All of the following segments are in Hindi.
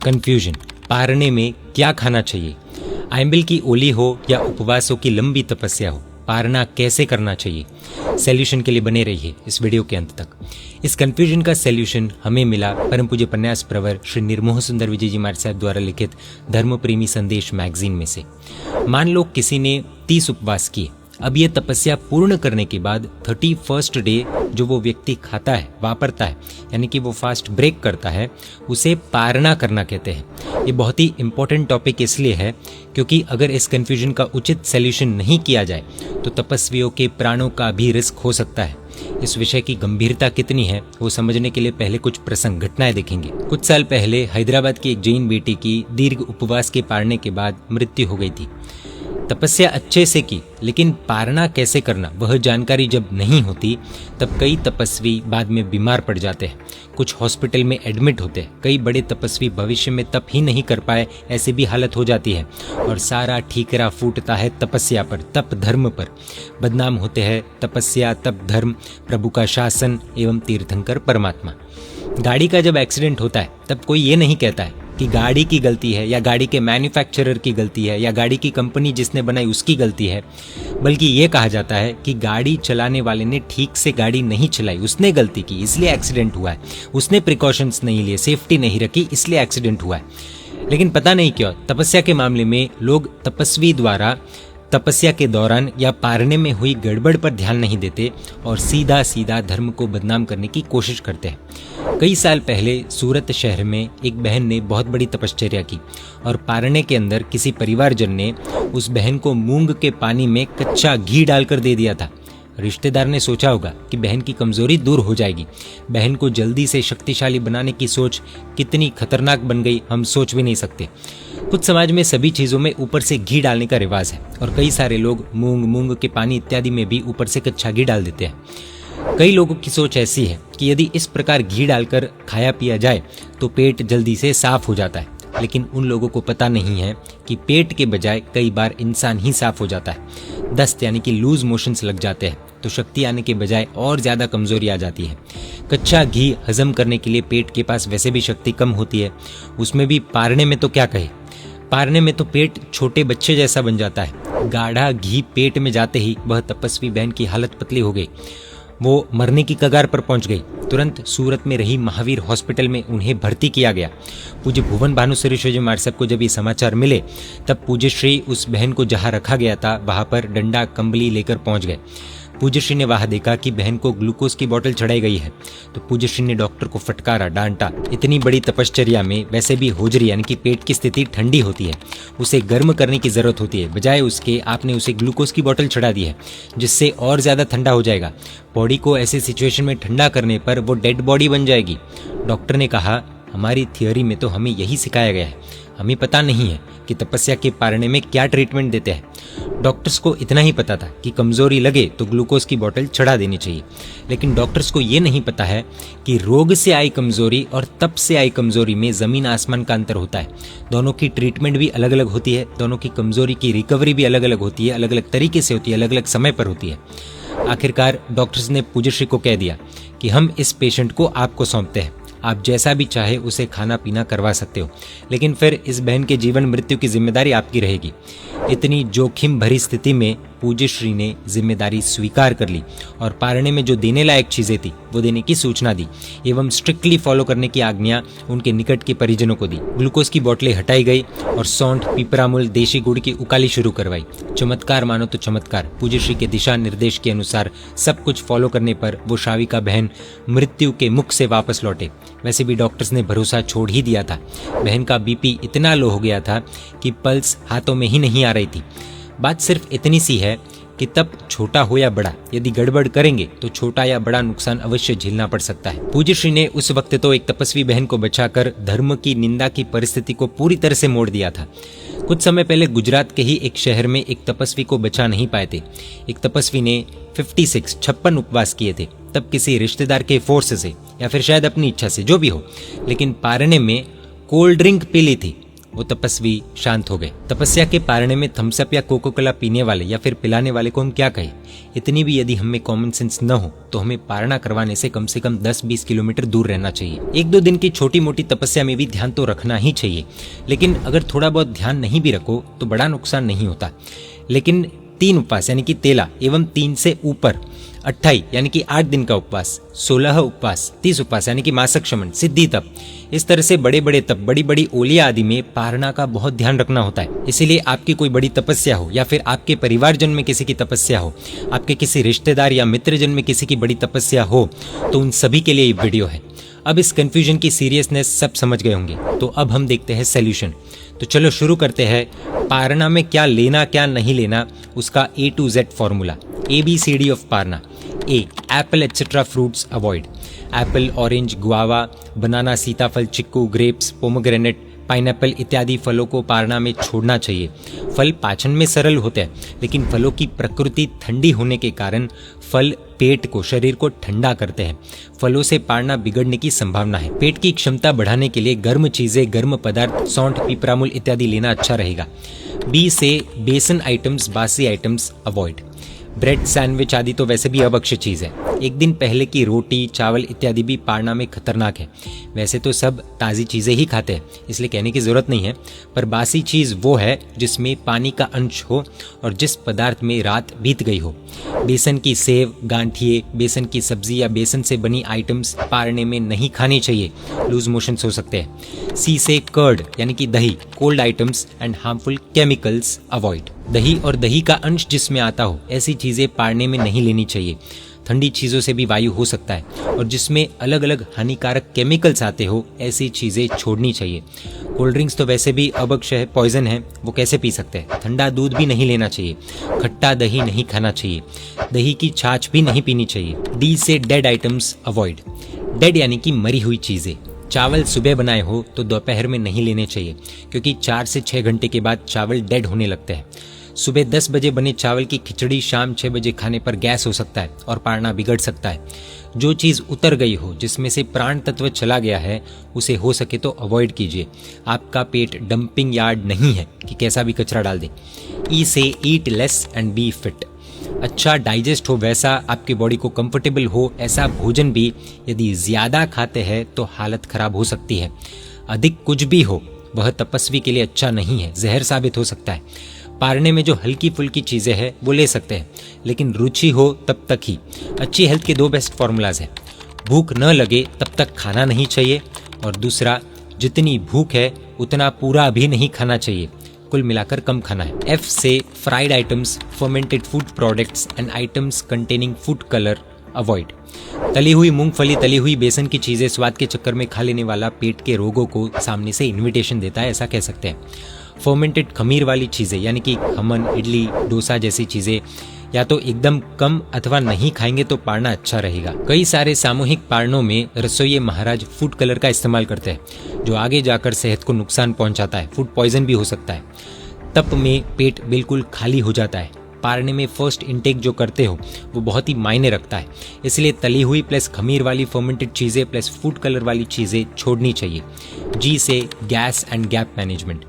कंफ्यूजन, पारने में क्या खाना चाहिए, आइंबिल की ओली हो या उपवासों की लंबी तपस्या हो, पारना कैसे करना चाहिए। सॉल्यूशन के लिए बने रहिए इस वीडियो के अंत तक। इस कंफ्यूजन का सॉल्यूशन हमें मिला परम पूज्य पन्यास प्रवर श्री निर्मोह सुंदर विजय जी महाराज साहब द्वारा लिखित धर्म प्रेमी संदेश मैगजीन में से। मान लो किसी ने 30 उपवास किए, अब ये तपस्या पूर्ण करने के बाद 31st डे जो वो व्यक्ति खाता है, वापरता है, यानी कि वो फास्ट ब्रेक करता है, उसे पारना करना कहते हैं। ये बहुत ही इंपॉर्टेंट टॉपिक इसलिए है क्योंकि अगर इस कंफ्यूजन का उचित सॉल्यूशन नहीं किया जाए तो तपस्वियों के प्राणों का भी रिस्क हो सकता है। इस विषय की गंभीरता कितनी है वो समझने के लिए पहले कुछ प्रसंग घटनाएं देखेंगे। कुछ साल पहले हैदराबाद की एक जैन बेटी की दीर्घ उपवास के पारने के बाद मृत्यु हो गई थी। तपस्या अच्छे से की, लेकिन पारना कैसे करना वह जानकारी जब नहीं होती तब कई तपस्वी बाद में बीमार पड़ जाते हैं, कुछ हॉस्पिटल में एडमिट होते हैं। कई बड़े तपस्वी भविष्य में तप ही नहीं कर पाए, ऐसी भी हालत हो जाती है और सारा ठीकरा फूटता है तपस्या पर, तप धर्म पर। बदनाम होते हैं तपस्या, तप धर्म, प्रभु का शासन एवं तीर्थंकर परमात्मा। गाड़ी का जब एक्सीडेंट होता है तब कोई ये नहीं कहता है कि गाड़ी की गलती है या गाड़ी के मैन्युफैक्चरर की गलती है या गाड़ी की कंपनी जिसने बनाई उसकी गलती है, बल्कि ये कहा जाता है कि गाड़ी चलाने वाले ने ठीक से गाड़ी नहीं चलाई, उसने गलती की इसलिए एक्सीडेंट हुआ है, उसने प्रिकॉशंस नहीं लिए, सेफ्टी नहीं रखी इसलिए एक्सीडेंट हुआ है। लेकिन पता नहीं क्यों तपस्या के मामले में लोग तपस्वी द्वारा तपस्या के दौरान या पारने में हुई गड़बड़ पर ध्यान नहीं देते और सीधा सीधा धर्म को बदनाम करने की कोशिश करते हैं। कई साल पहले सूरत शहर में एक बहन ने बहुत बड़ी तपश्चर्या की और पारने के अंदर किसी परिवारजन ने उस बहन को मूंग के पानी में कच्चा घी डालकर दे दिया था। रिश्तेदार ने सोचा होगा कि बहन की कमजोरी दूर हो जाएगी। बहन को जल्दी से शक्तिशाली बनाने की सोच कितनी खतरनाक बन गई हम सोच भी नहीं सकते। कुछ समाज में सभी चीज़ों में ऊपर से घी डालने का रिवाज है और कई सारे लोग मूंग के पानी इत्यादि में भी ऊपर से कच्चा घी डाल देते हैं। कई लोगों की सोच ऐसी है कि यदि इस प्रकार घी डालकर खाया पिया जाए तो पेट जल्दी से साफ हो जाता है, लेकिन उन लोगों को पता नहीं है कि पेट के बजाय कई बार इंसान ही साफ हो जाता है। दस्त यानी कि लूज मोशंस लग जाते हैं तो शक्ति आने के बजाय और ज़्यादा कमजोरी आ जाती है। कच्चा घी हजम करने के लिए पेट के पास वैसे भी शक्ति कम होती है, उसमें भी पारने में तो क्या कहे। पारने में तो पेट छोटे बच्चे जैसा बन जाता है। गाढ़ा घी पेट में जाते ही वह तपस्वी बहन की हालत पतली हो गई, वो मरने की कगार पर पहुंच गई। तुरंत सूरत में रही महावीर हॉस्पिटल में उन्हें भर्ती किया गया। पूज्य भुवन भानु सुरेश्वर जी महाराज साहब को जब ये समाचार मिले तब पूज्य श्री उस बहन को जहां रखा गया था वहां पर डंडा कंबली लेकर पहुंच गए। पूज्य श्री ने वहां देखा कि बहन को ग्लूकोज की बोतल चढ़ाई गई है तो पूज्य श्री ने डॉक्टर को फटकारा, डांटा। इतनी बड़ी तपश्चर्या में वैसे भी होजरी यानी कि पेट की स्थिति ठंडी होती है, उसे गर्म करने की जरूरत होती है। बजाय उसके आपने उसे ग्लूकोज की बोतल चढ़ा दी है जिससे और ज्यादा ठंडा हो जाएगा। बॉडी को ऐसे सिचुएशन में ठंडा करने पर वो डेड बॉडी बन जाएगी। डॉक्टर ने कहा हमारी थियोरी में तो हमें यही सिखाया गया है, हमें पता नहीं है कि तपस्या के पारने में क्या ट्रीटमेंट देते हैं। डॉक्टर्स को इतना ही पता था कि कमजोरी लगे तो ग्लूकोज की बोतल चढ़ा देनी चाहिए, लेकिन डॉक्टर्स को ये नहीं पता है कि रोग से आई कमजोरी और तप से आई कमजोरी में जमीन आसमान का अंतर होता है। दोनों की ट्रीटमेंट भी अलग अलग होती है, दोनों की कमजोरी की रिकवरी भी अलग अलग होती है, अलग अलग तरीके से होती है, अलग अलग समय पर होती है। आखिरकार डॉक्टर्स ने पूज्य श्री को कह दिया कि हम इस पेशेंट को आपको सौंपते हैं, आप जैसा भी चाहे उसे खाना पीना करवा सकते हो, लेकिन फिर इस बहन के जीवन मृत्यु की जिम्मेदारी आपकी रहेगी। इतनी जोखिम भरी स्थिति में पूज्य श्री ने जिम्मेदारी स्वीकार कर ली और पारने में जो देने लायक चीजें थी वो देने की सूचना दी एवं स्ट्रिक्टली फॉलो करने की आज्ञा उनके निकट के परिजनों को दी। ग्लूकोज की बोतलें हटाई गई और सौंठ, पिपरामुल, देशी गुड़ की उकाली शुरू करवाई। चमत्कार मानो तो चमत्कार, पूज्य श्री के दिशा निर्देश के अनुसार सब कुछ फॉलो करने पर वो शाविका बहन मृत्यु के मुख से वापस लौटे। वैसे भी डॉक्टर्स ने भरोसा छोड़ ही दिया था। बहन का बीपी इतना लो हो गया था कि पल्स हाथों में ही नहीं आ रही थी। बात सिर्फ इतनी सी है कि तप छोटा हो या बड़ा, यदि गड़बड़ करेंगे तो छोटा या बड़ा नुकसान अवश्य झेलना पड़ सकता है। पूज्य श्री ने उस वक्त तो एक तपस्वी बहन को बचाकर धर्म की निंदा की परिस्थिति को पूरी तरह से मोड़ दिया था। कुछ समय पहले गुजरात के ही एक शहर में एक तपस्वी को बचा नहीं पाए थे। एक तपस्वी ने 56 उपवास किए थे, तब किसी रिश्तेदार के फोर्स से या फिर शायद अपनी इच्छा से, जो भी हो, लेकिन पारने में कोल्ड ड्रिंक पी ली थी। वो तपस्वी शांत हो गए। तपस्या के पारणे में थम्सअप या कोको कोला पीने वाले या फिर पिलाने वाले को हम क्या कहें? इतनी भी यदि हमें कॉमन सेंस न हो तो हमें पारणा करवाने से कम 10-20 किलोमीटर दूर रहना चाहिए। 1-2 दिन की छोटी मोटी तपस्या में भी ध्यान तो रखना ही चाहिए, लेकिन अगर थोड़ा बहुत ध्यान नहीं भी रखो तो बड़ा नुकसान नहीं होता। लेकिन 3 उपवास यानी कि तेला एवं 3 से ऊपर 28 यानी कि 8 दिन का उपवास, 16 उपवास, 30 उपवास यानी कि मासक शमन, सिद्धि तप, इस तरह से बड़े बड़े तप, बड़ी बड़ी ओलिया आदि में पारणा का बहुत ध्यान रखना होता है। इसीलिए आपकी कोई बड़ी तपस्या हो या फिर आपके परिवारजन में किसी की तपस्या हो, आपके किसी रिश्तेदार या मित्रजन में किसी की बड़ी तपस्या हो, तो उन सभी के लिए ये वीडियो है। अब इस कंफ्यूजन की सीरियसनेस सब समझ गए होंगे, तो अब हम देखते हैं सॉल्यूशन। तो चलो शुरू करते हैं। पारणा में क्या लेना क्या नहीं लेना उसका A to Z formula. ABCD of पारणा। A, apple etcetera fruits avoid. Apple, orange, guava, banana, सीताफल, चिक्कू, ग्रेप्स, पोमोग्रेनेट, पाइनएप्पल इत्यादि फलों को पारणा में छोड़ना चाहिए। फल पाचन में सरल होते हैं, लेकिन फलों की प्रकृति ठंडी होने के कारण फल पेट को, शरीर को ठंडा करते हैं। फलों से पारणा बिगड़ने की संभावना है। पेट की क्षमता बढ़ाने के लिए गर्म चीजें, गर्म पदार्थ, सौंठ, पिपरामुल इत्यादि लेना अच्छा रहेगा। B से बेसन आइटम्स, बासी आइटम्स अवॉइड। ब्रेड, सैंडविच आदि तो वैसे भी अभक्ष्य चीज़ है। एक दिन पहले की रोटी, चावल इत्यादि भी पारणा में खतरनाक है। वैसे तो सब ताज़ी चीज़ें ही खाते हैं, इसलिए कहने की ज़रूरत नहीं है, पर बासी चीज़ वो है जिसमें पानी का अंश हो और जिस पदार्थ में रात बीत गई हो। बेसन की सेव, गांठिए, बेसन की सब्जी या बेसन से बनी आइटम्स पारने में नहीं खानी चाहिए, लूज मोशंस हो सकते हैं। सी से कर्ड यानी कि दही, cold items and harmful chemicals avoid. दही और दही का अंश जिसमें आता हो ऐसी चीज़ें पारने में नहीं लेनी चाहिए। ठंडी चीज़ों से भी वायु हो सकता है, और जिसमें अलग अलग हानिकारक केमिकल्स आते हो ऐसी चीज़ें छोड़नी चाहिए। कोल्ड ड्रिंक्स तो वैसे भी अभक्ष्य है, पॉइजन है, वो कैसे पी सकते हैं। ठंडा दूध भी नहीं लेना चाहिए। खट्टा दही नहीं खाना चाहिए। दही की छाछ भी नहीं पीनी चाहिए। डी से डेड आइटम्स अवॉइड। डेड यानी कि मरी हुई चीज़ें। चावल सुबह बनाए हो तो दोपहर में नहीं लेने चाहिए, क्योंकि 4 से 6 घंटे के बाद चावल डेड होने लगते हैं। सुबह 10 बजे बने चावल की खिचड़ी शाम 6 बजे खाने पर गैस हो सकता है और पारणा बिगड़ सकता है। जो चीज़ उतर गई हो, जिसमें से प्राण तत्व चला गया है, उसे हो सके तो अवॉइड कीजिए। आपका पेट डंपिंग यार्ड नहीं है कि कैसा भी कचरा डाल दे। ई से eat less and be fit. अच्छा डाइजेस्ट हो, वैसा आपकी बॉडी को कंफर्टेबल हो ऐसा भोजन भी यदि ज़्यादा खाते हैं तो हालत खराब हो सकती है। अधिक कुछ भी हो वह तपस्वी के लिए अच्छा नहीं है, जहर साबित हो सकता है। पारने में जो हल्की फुल्की चीज़ें हैं वो ले सकते हैं, लेकिन रुचि हो तब तक ही। अच्छी हेल्थ के 2 बेस्ट फॉर्मूलाज हैं। भूख न लगे तब तक खाना नहीं चाहिए, और दूसरा, जितनी भूख है उतना पूरा भी नहीं खाना चाहिए, कुल मिलाकर कम खाना है। एफ से fried items, fermented food products and items containing food colour avoid. तली हुई मूंगफली, तली हुई बेसन की चीज़ें स्वाद के चक्कर में खा लेने वाला पेट के रोगों को सामने से इन्विटेशन देता है, ऐसा कह सकते हैं। फर्मेंटेड खमीर वाली चीज़ें यानी कि खमन, इडली, डोसा जैसी चीज़ें या तो एकदम कम अथवा नहीं खाएंगे तो पारणा अच्छा रहेगा। कई सारे सामूहिक पारणों में रसोइये महाराज फूड कलर का इस्तेमाल करते हैं, जो आगे जाकर सेहत को नुकसान पहुंचाता है। फूड पॉइजन भी हो सकता है। तप में पेट बिल्कुल खाली हो जाता है। पारने में फर्स्ट इनटेक जो करते हो वो बहुत ही मायने रखता है, इसलिए तली हुई प्लस खमीर वाली फर्मेंटेड चीज़ें प्लस फूड कलर वाली चीज़ें छोड़नी चाहिए। जी से गैस एंड गैप मैनेजमेंट।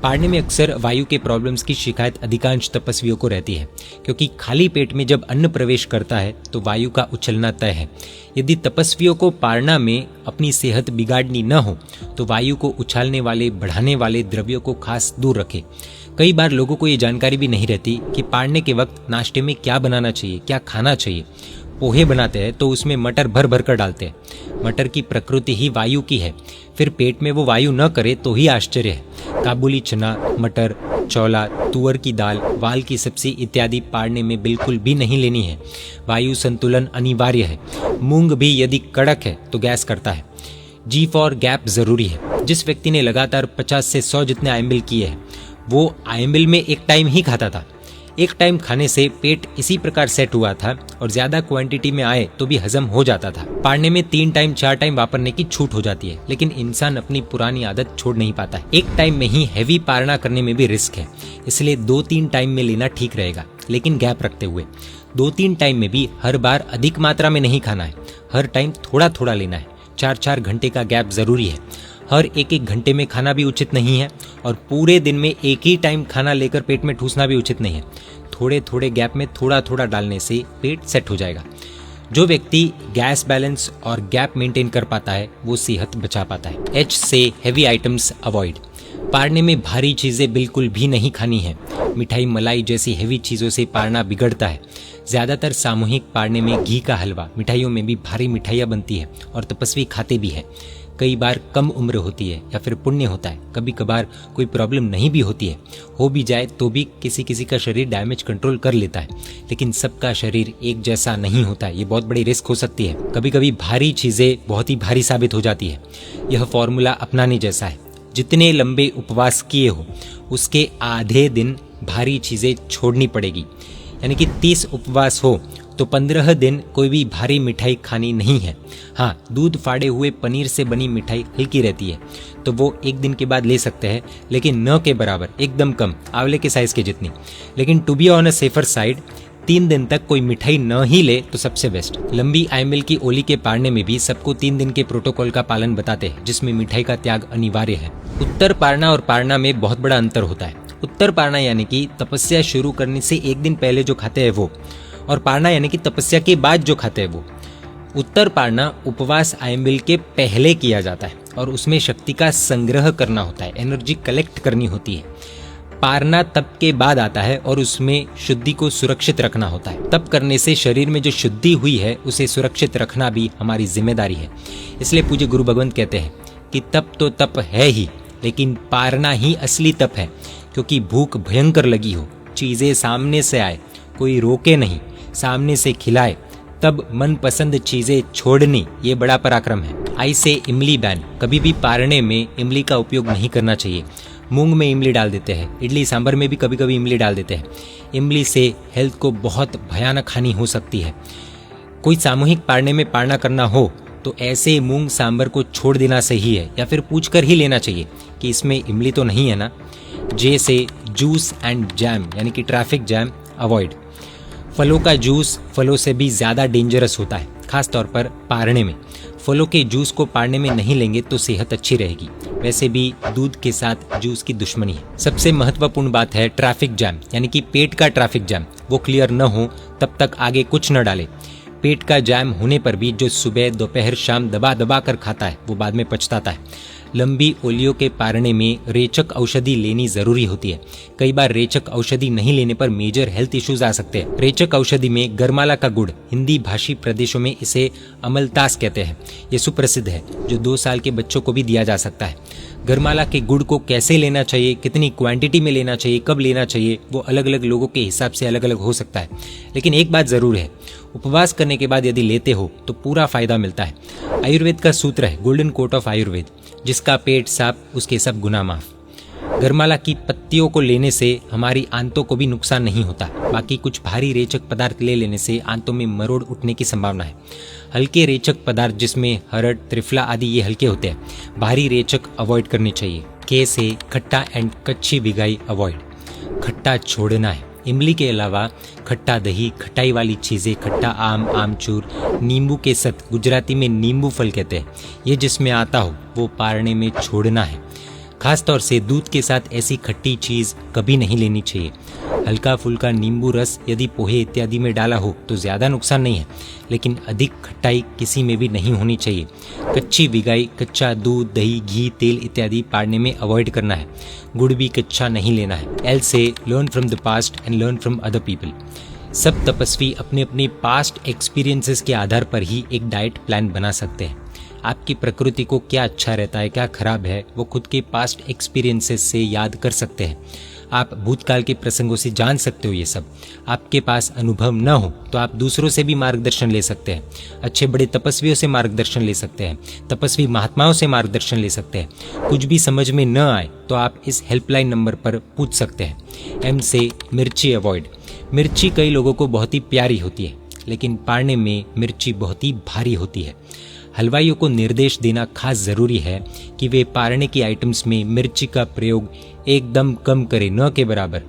पारने में अक्सर वायु के प्रॉब्लम्स की शिकायत अधिकांश तपस्वियों को रहती है, क्योंकि खाली पेट में जब अन्न प्रवेश करता है तो वायु का उछलना तय है। यदि तपस्वियों को पारणा में अपनी सेहत बिगाड़नी न हो तो वायु को उछालने वाले, बढ़ाने वाले द्रव्यों को खास दूर रखें। कई बार लोगों को ये जानकारी भी नहीं रहती कि पारने के वक्त नाश्ते में क्या बनाना चाहिए, क्या खाना चाहिए। पोहे बनाते हैं तो उसमें मटर भर भर कर डालते हैं। मटर की प्रकृति ही वायु की है, फिर पेट में वो वायु न करे तो ही आश्चर्य है। काबुली चना, मटर, चौला, तुअर की दाल, वाल की सब्जी इत्यादि पारने में बिल्कुल भी नहीं लेनी है। वायु संतुलन अनिवार्य है। मूंग भी यदि कड़क है तो गैस करता है। जी फॉर गैप जरूरी है। जिस व्यक्ति ने लगातार 50 से 100 जितने आयम्बिल किए हैं वो आयम्बिल में एक टाइम ही खाता था। एक टाइम खाने से पेट इसी प्रकार सेट हुआ था और ज्यादा क्वांटिटी में आए तो भी हजम हो जाता था। पारने में 3 टाइम 4 टाइम वापरने की छूट हो जाती है, लेकिन इंसान अपनी पुरानी आदत छोड़ नहीं पाता है। एक टाइम में ही हैवी पारणा करने में भी रिस्क है, इसलिए 2-3 टाइम में लेना ठीक रहेगा, लेकिन गैप रखते हुए। 2-3 टाइम में भी हर बार अधिक मात्रा में नहीं खाना है, हर टाइम थोड़ा थोड़ा लेना है। 4-4 घंटे का गैप जरूरी है। हर एक एक घंटे में खाना भी उचित नहीं है और पूरे दिन में एक ही टाइम खाना लेकर पेट में ठूसना भी उचित नहीं है। थोड़े थोड़े गैप में थोड़ा थोड़ा डालने से पेट सेट हो जाएगा। जो व्यक्ति गैस बैलेंस और गैप मेंटेन कर पाता है वो सेहत बचा पाता है। एच से हेवी आइटम्स अवॉइड। पारने में भारी चीज़ें बिल्कुल भी नहीं खानी है। मिठाई मलाई जैसी हेवी चीज़ों से पारना बिगड़ता है। ज़्यादातर सामूहिक पारने में घी का हलवा, मिठाइयों में भी भारी मिठाइयाँ बनती है और तपस्वी खाते भी हैं। कई बार कम उम्र होती है या फिर पुण्य होता है, कभी कभार कोई प्रॉब्लम नहीं भी होती है, हो भी जाए तो भी किसी किसी का शरीर डैमेज कंट्रोल कर लेता है, लेकिन सबका शरीर एक जैसा नहीं होता है। ये बहुत बड़ी रिस्क हो सकती है। कभी कभी भारी चीज़ें बहुत ही भारी साबित हो जाती है। यह फॉर्मूला अपनाने जैसा है। जितने लंबे उपवास किए हो उसके आधे दिन भारी चीज़ें छोड़नी पड़ेगी। यानी कि 30 उपवास हो तो 15 दिन कोई भी भारी मिठाई खानी नहीं है। हाँ, दूध फाड़े हुए पनीर से बनी मिठाई हल्की रहती है तो वो एक दिन के बाद ले सकते हैं, लेकिन न के बराबर, एकदम कम, आंवले के साइज के जितनी। लेकिन to be on a safer side 3 दिन तक कोई मिठाई न ही ले तो सबसे बेस्ट। लंबी आइमिल की ओली के पारने में भी सबको 3 दिन के प्रोटोकॉल का पालन बताते हैं, जिसमें मिठाई का त्याग अनिवार्य है। उत्तर पारना और पारना में बहुत बड़ा अंतर होता है। उत्तर पारना यानी कि तपस्या शुरू करने से एक दिन पहले जो खाते हैं वो, और पारना यानी कि तपस्या के बाद जो खाते हैं वो। उत्तर पारना उपवास आइमिल के पहले किया जाता है और उसमें शक्ति का संग्रह करना होता है, एनर्जी कलेक्ट करनी होती है। पारना तप के बाद आता है और उसमें शुद्धि को सुरक्षित रखना होता है। तप करने से शरीर में जो शुद्धि हुई है उसे सुरक्षित रखना भी हमारी जिम्मेदारी है। इसलिए पूज्य गुरु भगवंत कहते हैं कि तप तो तप है ही, लेकिन पारना ही असली तप है। क्योंकि भूख भयंकर लगी हो, चीज़ें सामने से आए, कोई रोके नहीं, सामने से खिलाए, तब मनपसंद चीज़ें छोड़नी, ये बड़ा पराक्रम है। आई से इमली बैन। कभी भी पारने में इमली का उपयोग नहीं करना चाहिए। मूंग में इमली डाल देते हैं, इडली सांभर में भी कभी कभी इमली डाल देते हैं। इमली से हेल्थ को बहुत भयानक हानि हो सकती है। कोई सामूहिक पारने में पारना करना हो तो ऐसे मूंग सांभर को छोड़ देना सही है, या फिर पूछ कर ही लेना चाहिए कि इसमें इमली तो नहीं है ना। जे से जूस एंड जैम, यानी कि ट्रैफिक जैम अवॉइड। फलों का जूस फलों से भी ज़्यादा डेंजरस होता है, खास तौर पर पारने में। फलों के जूस को पारने में नहीं लेंगे तो सेहत अच्छी रहेगी। वैसे भी दूध के साथ जूस की दुश्मनी है। सबसे महत्वपूर्ण बात है ट्रैफिक जैम, यानी कि पेट का ट्रैफिक जैम। वो क्लियर न हो तब तक आगे कुछ न डाले। पेट का जैम होने पर भी जो सुबह दोपहर शाम दबा दबा कर खाता है वो बाद में पछताता है। लंबी ओलियों के पारने में रेचक औषधि लेनी जरूरी होती है। कई बार रेचक औषधि नहीं लेने पर मेजर हेल्थ इश्यूज आ सकते हैं। रेचक औषधि में गरमाला का गुड़, हिंदी भाषी प्रदेशों में इसे अमलतास कहते हैं, ये सुप्रसिद्ध है, जो 2 साल के बच्चों को भी दिया जा सकता है। गरमाला के गुड़ को कैसे लेना चाहिए, कितनी क्वांटिटी में लेना चाहिए, कब लेना चाहिए, वो अलग अलग लोगों के हिसाब से अलग अलग हो सकता है। लेकिन एक बात जरूर है, उपवास करने के बाद यदि लेते हो तो पूरा फायदा मिलता है। आयुर्वेद का सूत्र है, गोल्डन कोट ऑफ आयुर्वेद, जिसका पेट साफ उसके सब गुनाह माफ। गरमाला की पत्तियों को लेने से हमारी आंतों को भी नुकसान नहीं होता। बाकी कुछ भारी रेचक पदार्थ ले लेने से आंतों में मरोड़ उठने की संभावना है। हल्के रेचक पदार्थ जिसमें हरड़, त्रिफला आदि ये हल्के होते हैं। भारी रेचक अवॉइड करने चाहिए। के से खट्टा एंड कच्ची भिगाई अवॉइड। खट्टा छोड़ना है। इमली के अलावा खट्टा दही, खटाई वाली चीज़ें, खट्टा आम, आमचूर, नींबू के सत, गुजराती में नींबू फल कहते हैं, ये जिसमें आता हो वो पारने में छोड़ना है। खास तौर से दूध के साथ ऐसी खट्टी चीज़ कभी नहीं लेनी चाहिए। हल्का फुल्का नींबू रस यदि पोहे इत्यादि में डाला हो तो ज़्यादा नुकसान नहीं है, लेकिन अधिक खट्टाई किसी में भी नहीं होनी चाहिए। कच्ची भिगाई, कच्चा दूध, दही, घी, तेल इत्यादि पारने में अवॉइड करना है। गुड़ भी कच्चा नहीं लेना है। एल से learn from the past and learn from other people. सब तपस्वी अपने अपने पास्ट एक्सपीरियंसेस के आधार पर ही एक डाइट प्लान बना सकते हैं। आपकी प्रकृति को क्या अच्छा रहता है, क्या खराब है, वो खुद के पास्ट एक्सपीरियंसेस से याद कर सकते हैं। आप भूतकाल के प्रसंगों से जान सकते हो ये सब। आपके पास अनुभव न हो तो आप दूसरों से भी मार्गदर्शन ले सकते हैं। अच्छे बड़े तपस्वियों से मार्गदर्शन ले सकते हैं, तपस्वी महात्माओं से मार्गदर्शन ले सकते हैं। कुछ भी समझ में न आए तो आप इस हेल्पलाइन नंबर पर पूछ सकते हैं। एम से मिर्ची अवॉइड। मिर्ची कई लोगों को बहुत ही प्यारी होती है, लेकिन पारने में मिर्ची बहुत ही भारी होती है। हलवाइयों को निर्देश देना खास ज़रूरी है कि वे पारने की आइटम्स में मिर्ची का प्रयोग एकदम कम करें, न के बराबर।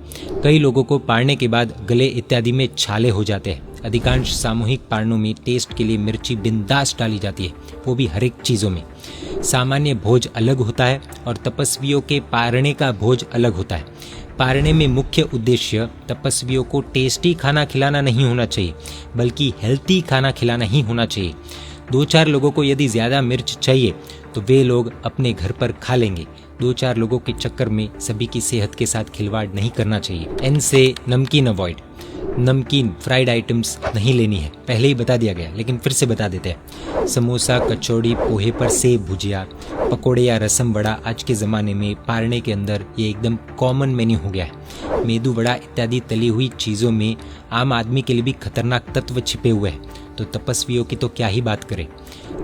कई लोगों को पारने के बाद गले इत्यादि में छाले हो जाते हैं। अधिकांश सामूहिक पारणों में टेस्ट के लिए मिर्ची बिंदास डाली जाती है, वो भी हर एक चीज़ों में। सामान्य भोज अलग होता है और तपस्वियों के पारणे का भोज अलग होता है। पारणे में मुख्य उद्देश्य तपस्वियों को टेस्टी खाना खिलाना नहीं होना चाहिए, बल्कि हेल्थी खाना खिलाना ही होना चाहिए। 2-4 लोगों को यदि ज़्यादा मिर्च चाहिए तो वे लोग अपने घर पर खा लेंगे। 2-4 लोगों के चक्कर में सभी की सेहत के साथ खिलवाड़ नहीं करना चाहिए। एन से नमकीन अवॉइड। नमकीन फ्राइड आइटम्स नहीं लेनी है, पहले ही बता दिया गया, लेकिन फिर से बता देते हैं। समोसा, कचौड़ी, पोहे पर सेब भुजिया, पकोड़े या रसम वड़ा आज के ज़माने में पारणे के अंदर ये एकदम कॉमन मेन्यू हो गया है। मेदू वड़ा इत्यादि तली हुई चीज़ों में आम आदमी के लिए भी खतरनाक तत्व छिपे हुए हैं, तो तपस्वियों की तो क्या ही बात करें।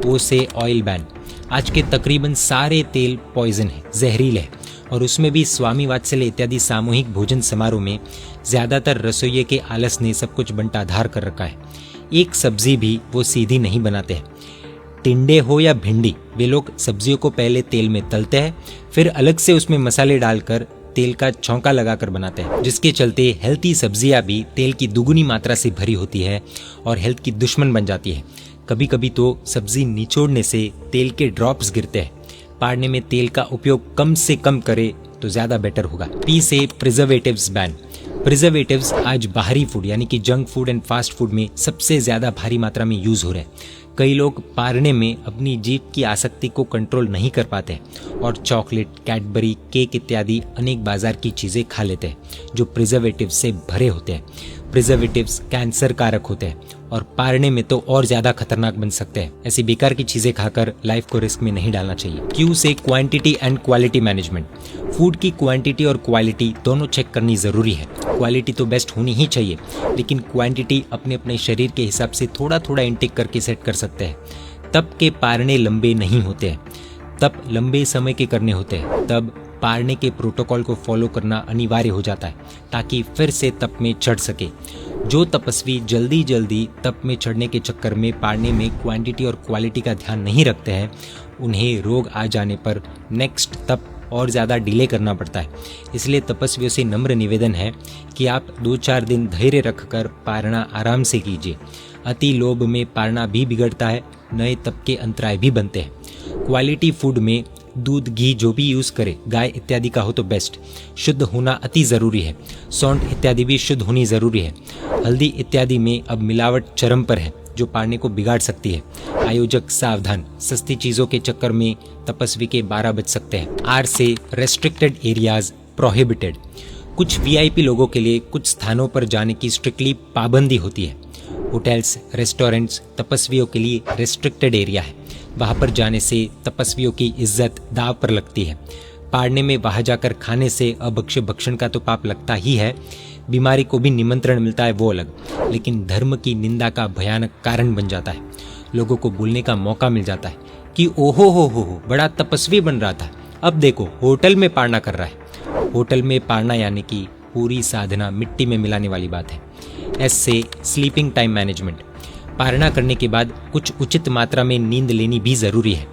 ओ से ऑयल बैन। आज के तकरीबन सारे तेल पॉइजन है, जहरीले है, और उसमें भी स्वामी वात्सल्य इत्यादि सामूहिक भोजन समारोह में ज़्यादातर रसोइये के आलस ने सब कुछ बंटाधार कर रखा है। एक सब्जी भी वो सीधी नहीं बनाते हैं। टिंडे हो या भिंडी, वे लोग सब्जियों को पहले तेल में तलते हैं, फिर अलग से उसमें मसाले डालकर तेल का छौंका लगाकर बनाते हैं, जिसके चलते हेल्थी सब्जियां भी तेल की दुगुनी मात्रा से भरी होती है और हेल्थ की दुश्मन बन जाती है। कभी कभी तो सब्जी निचोड़ने से तेल के ड्रॉप्स गिरते हैं। पारणे में तेल का उपयोग कम से कम करे तो ज़्यादा बेटर होगा। पी से प्रिजर्वेटिव्स बैन। प्रिजर्वेटिव्स आज बाहरी फूड यानी कि junk food and fast food में सबसे ज़्यादा भारी मात्रा में यूज़ हो रहे हैं। कई लोग पारणे में अपनी जीभ की आसक्ति को कंट्रोल नहीं कर पाते और चॉकलेट, कैडबरी, केक इत्यादि अनेक बाजार की चीज़ें खा लेते हैं जो प्रिजर्वेटिव से भरे होते हैं। प्रिजर्वेटिव्स कैंसर कारक होते हैं और पारणे में तो और ज़्यादा खतरनाक बन सकते हैं। ऐसी बेकार की चीज़ें खाकर लाइफ को रिस्क में नहीं डालना चाहिए। क्यू से quantity and quality management. Food की क्वांटिटी और क्वालिटी दोनों चेक करनी ज़रूरी है। क्वालिटी तो बेस्ट होनी ही चाहिए, लेकिन क्वांटिटी अपने अपने शरीर के हिसाब से थोड़ा थोड़ा इंटेक करके सेट कर सकते हैं। तब के पारणे लंबे नहीं होते हैं, तब लंबे समय के करने होते हैं, तब पारणे के प्रोटोकॉल को फॉलो करना अनिवार्य हो जाता है ताकि फिर से तप में चढ़ सके। जो तपस्वी जल्दी जल्दी तप में चढ़ने के चक्कर में पारणे में क्वांटिटी और क्वालिटी का ध्यान नहीं रखते हैं, उन्हें रोग आ जाने पर नेक्स्ट तप और ज़्यादा डिले करना पड़ता है। इसलिए तपस्वियों से नम्र निवेदन है कि आप 2-4 दिन धैर्य रखकर पारणा आराम से कीजिए। अति लोभ में पारणा भी बिगड़ता है, नए तप के अंतराय भी बनते हैं। क्वालिटी फूड में दूध, घी जो भी यूज़ करे, गाय इत्यादि का हो तो बेस्ट। शुद्ध होना अति ज़रूरी है। सौंठ इत्यादि भी शुद्ध होनी ज़रूरी है। हल्दी इत्यादि में अब मिलावट चरम पर है जो पारणे को बिगाड़ सकती है। आयोजक सावधान, सस्ती चीज़ों के चक्कर में तपस्वी के 12 बज सकते हैं। आर से रेस्ट्रिक्टेड एरियाज प्रोहिबिटेड। कुछ वीआईपी लोगों के लिए कुछ स्थानों पर जाने की स्ट्रिक्टली पाबंदी होती है। होटल्स, रेस्टोरेंट्स तपस्वियों के लिए रेस्ट्रिक्टेड एरिया है। वहाँ पर जाने से तपस्वियों की इज्जत दाव पर लगती है। पारणे में वहाँ जाकर खाने से अभक्ष्य भक्षण का तो पाप लगता ही है, बीमारी को भी निमंत्रण मिलता है वो अलग, लेकिन धर्म की निंदा का भयानक कारण बन जाता है। लोगों को बोलने का मौका मिल जाता है कि ओहो हो बड़ा तपस्वी बन रहा था, अब देखो होटल में पारना कर रहा है। होटल में पारना यानी कि पूरी साधना मिट्टी में मिलाने वाली बात है। एस से स्लीपिंग टाइम मैनेजमेंट। पारणा करने के बाद कुछ उचित मात्रा में नींद लेनी भी ज़रूरी है।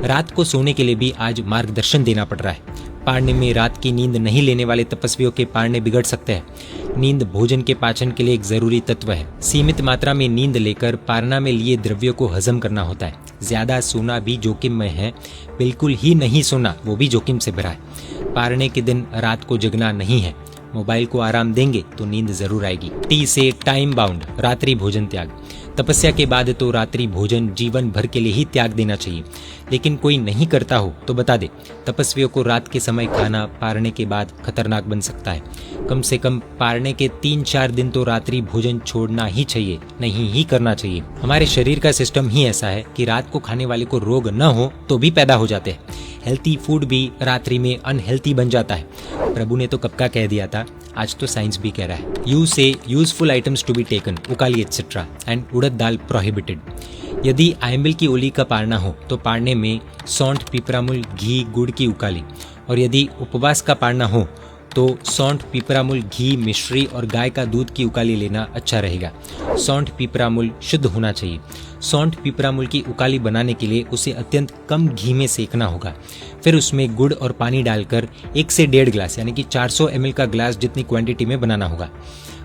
रात को सोने के लिए भी आज मार्गदर्शन देना पड़ रहा है। पारणे में रात की नींद नहीं लेने वाले तपस्वियों के पारणे बिगड़ सकते हैं। नींद भोजन के पाचन के लिए एक ज़रूरी तत्व है। सीमित मात्रा में नींद लेकर पारणा में लिए द्रव्यों को हजम करना होता है। ज़्यादा सोना भी जोखिम में है, बिल्कुल ही नहीं सोना वो भी जोखिम से भरा है। पारणे के दिन रात को जगना नहीं है। मोबाइल को आराम देंगे तो नींद जरूर आएगी। टी से टाइम बाउंड, रात्रि भोजन त्याग। तपस्या के बाद तो रात्रि भोजन जीवन भर के लिए ही त्याग देना चाहिए, लेकिन कोई नहीं करता हो तो बता दे। तपस्वियों को रात के समय खाना पारणे के बाद खतरनाक बन सकता है। कम से कम पारणे के 3-4 दिन तो रात्रि भोजन छोड़ना ही चाहिए, नहीं ही करना चाहिए। हमारे शरीर का सिस्टम ही ऐसा है कि रात को खाने वाले को रोग न हो तो भी पैदा हो जाते हैं। हेल्थी फूड भी रात्रि में अनहेल्थी बन जाता है। प्रभु ने तो कब का कह दिया था, आज तो साइंस भी कह रहा है। यू से useful items to be taken, उकाली एक्सेट्रा एंड उड़द दाल प्रोहिबिटेड। यदि आयंबिल की ओली का पारना हो तो पारने में सौंठ, पिपरामुल, घी, गुड़ की उकाली, और यदि उपवास का पारना हो तो सौंठ, पिपरामुल, घी, मिश्री और गाय का दूध की उकाली लेना अच्छा रहेगा। सौंठ, पिपरामुल शुद्ध होना चाहिए। सौंठ, पिपरामुल की उकाली बनाने के लिए उसे अत्यंत कम घी में सेकना होगा। फिर उसमें गुड़ और पानी डालकर 1 से 1.5 गिलास यानी कि 400 ml का ग्लास जितनी क्वांटिटी में बनाना होगा।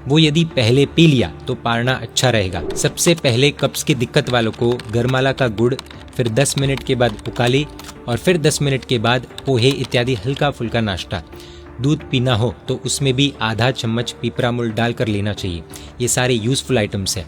वो यदि पहले पी लिया तो पारना अच्छा रहेगा। सबसे पहले कब्ज की दिक्कत वालों को गरमाला का गुड़, फिर 10 मिनट के बाद उकाली और फिर 10 मिनट के बाद पोहे इत्यादि हल्का फुल्का नाश्ता। दूध पीना हो तो उसमें भी आधा चम्मच पिपरामुल डालकर लेना चाहिए। ये सारे यूजफुल आइटम्स हैं।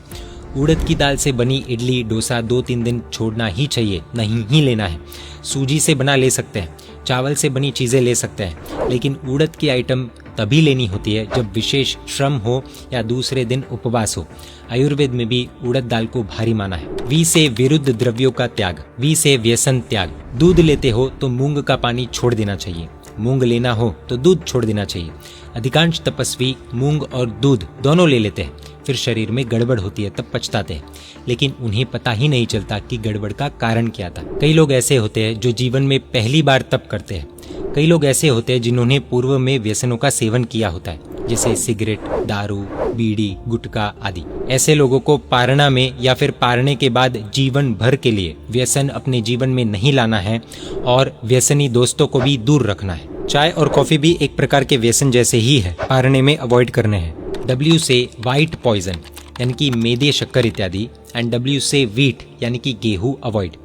उड़द की दाल से बनी इडली डोसा 2-3 दिन छोड़ना ही चाहिए, नहीं ही लेना है। सूजी से बना ले सकते हैं, चावल से बनी चीज़ें ले सकते हैं, लेकिन उड़द की आइटम तभी लेनी होती है जब विशेष श्रम हो या दूसरे दिन उपवास हो। आयुर्वेद में भी उड़द दाल को भारी माना है। वी से विरुद्ध द्रव्यों का त्याग, वी से व्यसन त्याग। दूध लेते हो तो मूंग का पानी छोड़ देना चाहिए, मूंग लेना हो तो दूध छोड़ देना चाहिए। अधिकांश तपस्वी मूंग और दूध दोनों ले लेते हैं, फिर शरीर में गड़बड़ होती है तब पछताते हैं, लेकिन उन्हें पता ही नहीं चलता कि गड़बड़ का कारण क्या था। कई लोग ऐसे होते हैं जो जीवन में पहली बार तप करते हैं। कई लोग ऐसे होते हैं जिन्होंने पूर्व में व्यसनों का सेवन किया होता है, जैसे सिगरेट, दारू, बीड़ी, गुटखा आदि। ऐसे लोगों को पारणा में या फिर पारने के बाद जीवन भर के लिए व्यसन अपने जीवन में नहीं लाना है और व्यसनी दोस्तों को भी दूर रखना है। चाय और कॉफी भी एक प्रकार के व्यसन जैसे ही है, पारने में अवॉइड करने हैं। W से व्हाइट पॉइजन यानी कि मैदे, शक्कर इत्यादि, एंड W से व्हीट यानी कि गेहूं अवॉइड।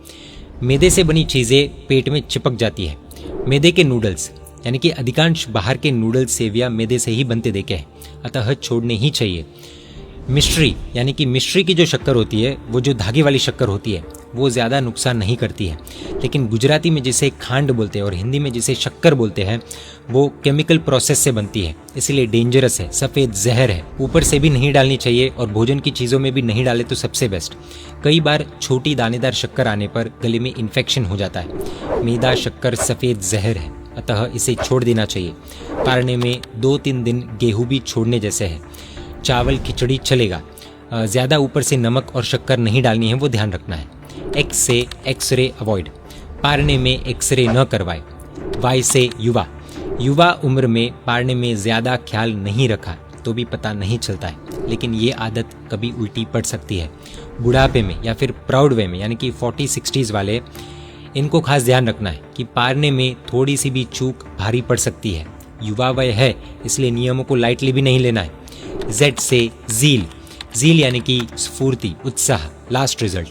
मैदे से बनी चीज़ें पेट में चिपक जाती है। मैदे के नूडल्स यानी कि अधिकांश बाहर के नूडल्स सेविया मैदे से ही बनते देखे हैं, अतः छोड़ने ही चाहिए। मिश्री यानी कि मिश्री की जो शक्कर होती है, वो जो धागे वाली शक्कर होती है, वो ज़्यादा नुकसान नहीं करती है, लेकिन गुजराती में जिसे खांड बोलते हैं और हिंदी में जिसे शक्कर बोलते हैं, वो केमिकल प्रोसेस से बनती है, इसलिए डेंजरस है, सफ़ेद जहर है। ऊपर से भी नहीं डालनी चाहिए और भोजन की चीज़ों में भी नहीं डाले तो सबसे बेस्ट। कई बार छोटी दानेदार शक्कर आने पर गले में इन्फेक्शन हो जाता है। मैदा, शक्कर सफ़ेद जहर है, अतः इसे छोड़ देना चाहिए। पारने में 2-3 दिन गेहूँ भी छोड़ने जैसे है। चावल, खिचड़ी चलेगा, ज़्यादा ऊपर से नमक और शक्कर नहीं डालनी है, वो ध्यान रखना है। एक्स से एक्सरे अवॉइड, पारने में एक्सरे न करवाए। वाई से युवा, युवा उम्र में पारने में ज़्यादा ख्याल नहीं रखा तो भी पता नहीं चलता है, लेकिन ये आदत कभी उल्टी पड़ सकती है। बुढ़ापे में या फिर प्राउड वे में यानी कि 40-60s वाले, इनको खास ध्यान रखना है कि पारने में थोड़ी सी भी चूक भारी पड़ सकती है। युवा वय है, इसलिए नियमों को लाइटली भी नहीं लेना है। जेड से ज़ील, ज़ील यानी कि स्फूर्ति, उत्साह, लास्ट रिजल्ट।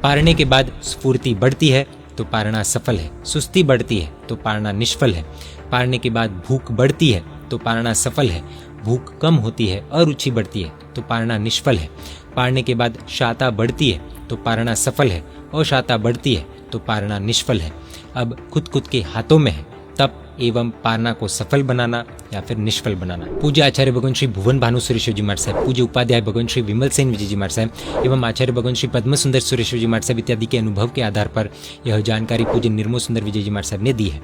पारने के बाद स्फूर्ति बढ़ती है तो पारना सफल है, सुस्ती बढ़ती है तो पारना निष्फल है। पारने के बाद भूख बढ़ती है तो पारना सफल है, भूख कम होती है, अरुचि बढ़ती है तो पारना निष्फल है। पारने के बाद शाता बढ़ती है तो पारना सफल है, अशाता बढ़ती है तो पारना निष्फल है। अब खुद के हाथों में है तप एवं पारना को सफल बनाना या फिर निष्फल बनाना। पूज्य आचार्य भगवान श्री भुवन भानु सुरेश्वर जी महाराज साहब, पूज्य उपाध्याय भगवान श्री विमल सेन विजय जी महाराज साहब एवं आचार्य भगवान श्री पद्म सुंदर सुरेश्वर जी महाराज साहब इत्यादि के अनुभव के आधार पर यह जानकारी पूज्य निर्मो सुंदर विजय जी महाराज साहब ने दी है।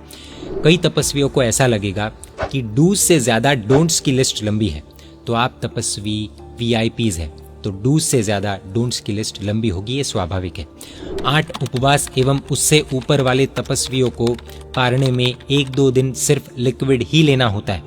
कई तपस्वियों को ऐसा लगेगा कि डूज से ज्यादा डोंट्स की लिस्ट लंबी है, तो आप तपस्वी VIPs है, तो डूज से ज्यादा डोंट्स की लिस्ट लंबी होगी, ये स्वाभाविक है। 8 उपवास एवं उससे ऊपर वाले तपस्वियों को पारने में 1-2 दिन सिर्फ लिक्विड ही लेना होता है।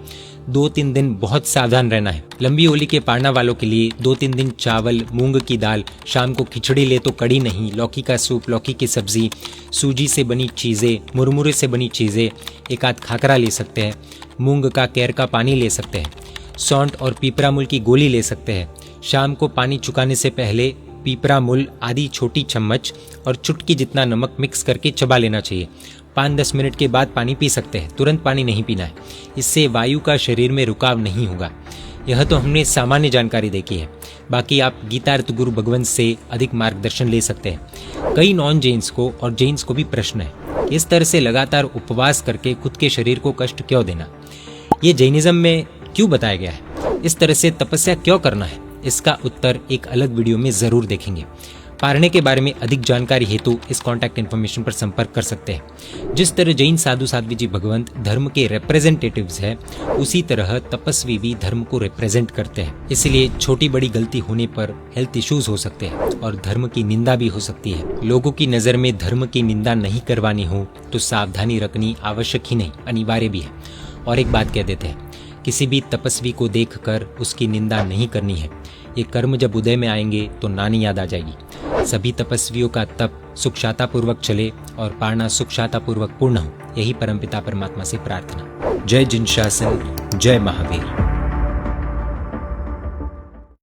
2-3 दिन बहुत सावधान रहना है। लंबी होली के पारना वालों के लिए 2-3 दिन चावल, मूंग की दाल, शाम को खिचड़ी ले तो कड़ी नहीं, लौकी का सूप, लौकी की सब्जी, सूजी से बनी चीज़ें, मुरमुरे से बनी चीज़ें, एक आध खाकरा ले सकते हैं, मूंग का केर का पानी ले सकते हैं, सौंठ और पीपरामुल की गोली ले सकते हैं। शाम को पानी चुकाने से पहले पीपरामुल आधी छोटी चम्मच और चुटकी जितना नमक मिक्स करके चबा लेना चाहिए। 5-10 मिनट के बाद पानी पी सकते हैं, तुरंत पानी नहीं पीना है, इससे वायु का शरीर में रुकाव नहीं होगा। यह तो हमने सामान्य जानकारी देखी है, बाकी आप गीतार्थ गुरु भगवंत से अधिक मार्गदर्शन ले सकते हैं। कई नॉन जैन्स को और जैन्स को भी प्रश्न है, इस तरह से लगातार उपवास करके खुद के शरीर को कष्ट क्यों देना, ये जैनिज्म में क्यों बताया गया है, इस तरह से तपस्या क्यों करना है, इसका उत्तर एक अलग वीडियो में जरूर देखेंगे। पारने के बारे में अधिक जानकारी हेतु इस कॉन्टैक्ट इन्फॉर्मेशन पर संपर्क कर सकते हैं। जिस तरह जैन साधु साध्वी जी भगवंत धर्म के रिप्रेजेंटेटिव्स हैं, उसी तरह तपस्वी भी धर्म को रिप्रेजेंट करते हैं। इसलिए छोटी बड़ी गलती होने पर हेल्थ इश्यूज हो सकते हैं और धर्म की निंदा भी हो सकती है। लोगों की नजर में धर्म की निंदा नहीं करवानी हो तो सावधानी रखनी आवश्यक ही नहीं, अनिवार्य भी है। और एक बात कह देते हैं, किसी भी तपस्वी को देखकर उसकी निंदा नहीं करनी है। ये कर्म जब उदय में आएंगे तो नानी याद आ जाएगी। सभी तपस्वियों का तप सुखशाता पूर्वक चले और पारना सुखशाता पूर्वक पूर्ण हो, यही परमपिता परमात्मा से प्रार्थना। जय जिन शासन, जय महावीर।